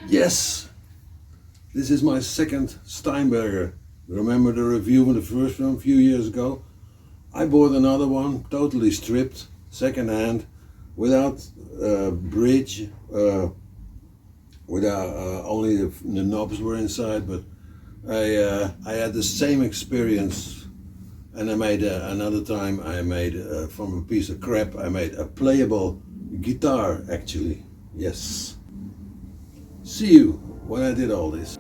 Yes, this is my second Steinberger. Remember the review of the first one a few years ago? I bought another one, totally stripped, second hand, without bridge, without only the knobs were inside, but I had the same experience. And I made another time, I made from a piece of crap, I made a playable guitar actually, yes. See you when I did all this.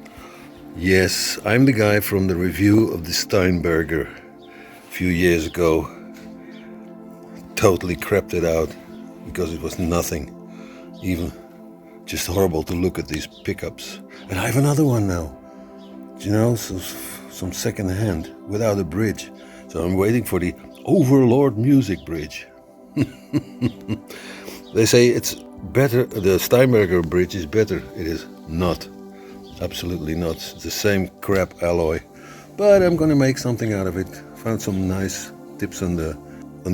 Yes, I'm the guy from the review of the Steinberger a few years ago. Totally crapped it out because it was nothing. Even just horrible to look at these pickups. And I have another one now. You know, some second hand without a bridge. So I'm waiting for the Overlord music bridge. They say it's better, the Steinberger bridge is better. It is not. Absolutely not. It's the same crap alloy. But I'm gonna make something out of it. Found some nice tips on the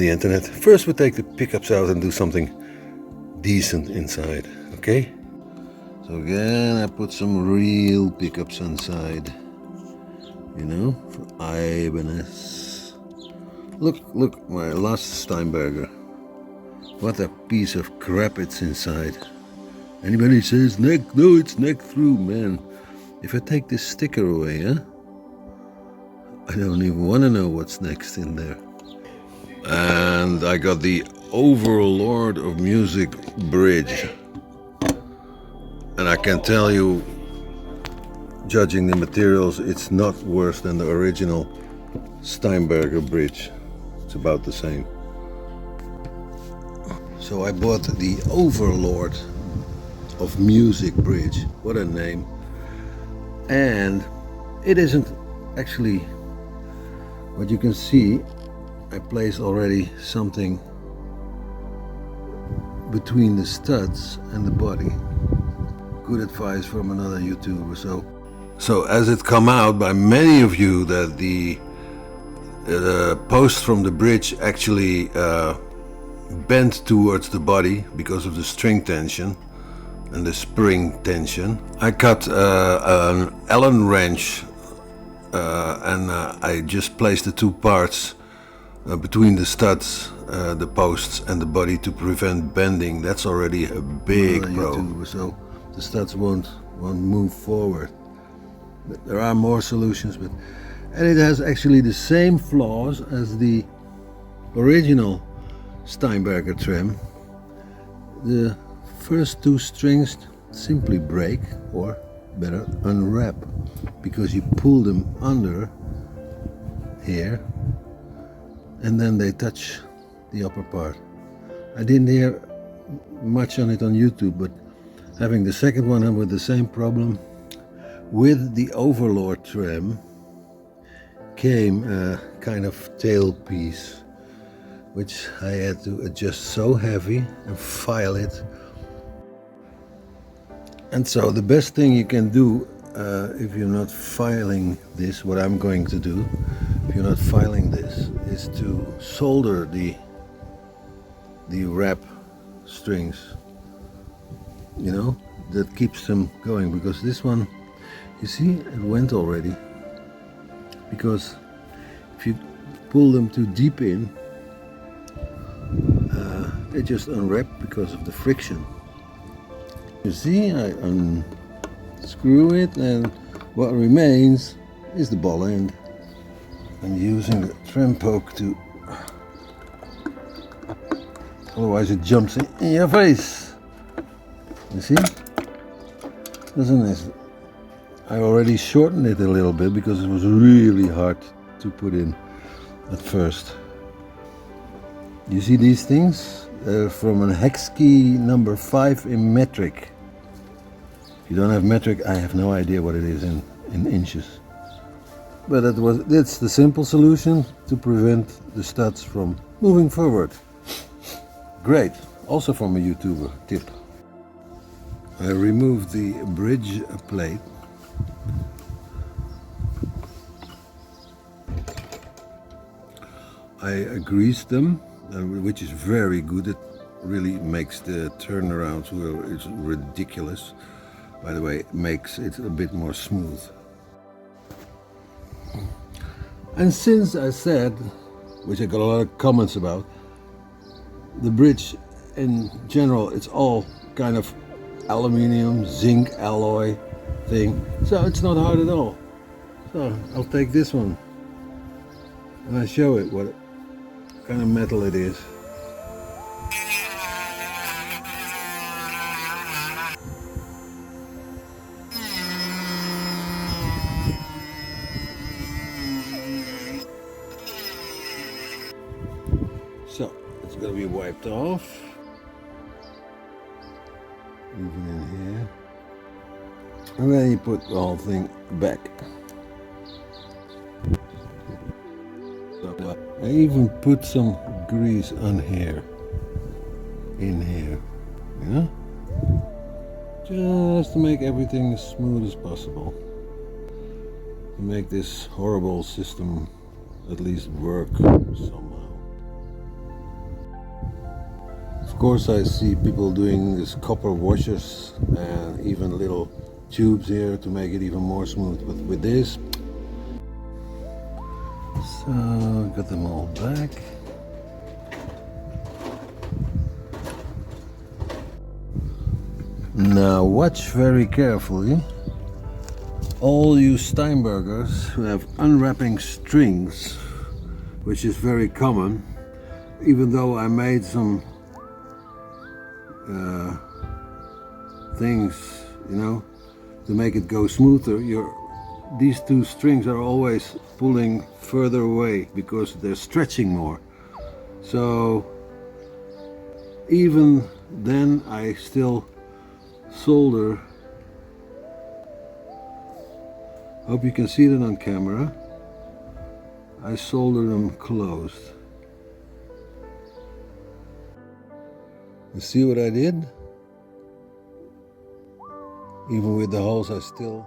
internet. First we take the pickups out and do something decent inside, okay? So again I put some real pickups inside. You know, for Ibanez. Look, my last Steinberger. What a piece of crap it's inside. Anybody says neck? No, it's neck through, man. If I take this sticker away, huh? I don't even want to know what's next in there. And I got the Overlord of Music bridge. And I can tell you, judging the materials, it's not worse than the original Steinberger bridge. It's about the same. So I bought the Overlord of Music bridge. What a name. And it isn't actually what you can see. I placed already something between the studs and the body. Good advice from another YouTuber. So as it come out by many of you that the post from the bridge actually bent towards the body because of the string tension and the spring tension. I cut an Allen wrench and I just placed the two parts between the studs, the posts and the body to prevent bending. That's already a big pro. YouTuber, so the studs won't move forward. But there are more solutions, and it has actually the same flaws as the original Steinberger trim. The first two strings simply break, or better unwrap, because you pull them under here and then they touch the upper part. I didn't hear much on it on YouTube, but having the second one with the same problem, with the Overlord trim came a kind of tail piece, which I had to adjust so heavy and file it. And so the best thing you can do if you're not filing this, what I'm going to do, if you're not filing this, is to solder the wrap strings, you know, that keeps them going, because this one, you see, it went already, because if you pull them too deep in, they just unwrap because of the friction. You see, I unscrew it and what remains is the ball end. I'm using the trim poke to, otherwise it jumps in your face. You see? That's a nice I already shortened it a little bit because it was really hard to put in at first. You see these things? They're from a hex key number 5 in metric. If you don't have metric, I have no idea what it is in inches. But that's the simple solution to prevent the studs from moving forward. Great, also from a YouTuber tip. I removed the bridge plate. I greased them, which is very good. It really makes the turnaround, it's ridiculous. By the way, it makes it a bit more smooth. And since I said, which I got a lot of comments about, the bridge in general, it's all kind of aluminium, zinc alloy thing, so it's not hard at all. So I'll take this one and I show it what kind of metal it is. So it's going to be wiped off, even in here, and then you put the whole thing back. I even put some grease on here, in here, you know, just to make everything as smooth as possible, to make this horrible system at least work somehow. Of course, I see people doing this copper washers and even little tubes here to make it even more smooth. But with this, so got them all back. Now watch very carefully. All you Steinbergers who have unwrapping strings, which is very common, even though I made some things, you know, to make it go smoother, these two strings are always pulling further away because they're stretching more. So even then I still solder. Hope you can see that on camera. I solder them closed. You see what I did? Even with the holes I still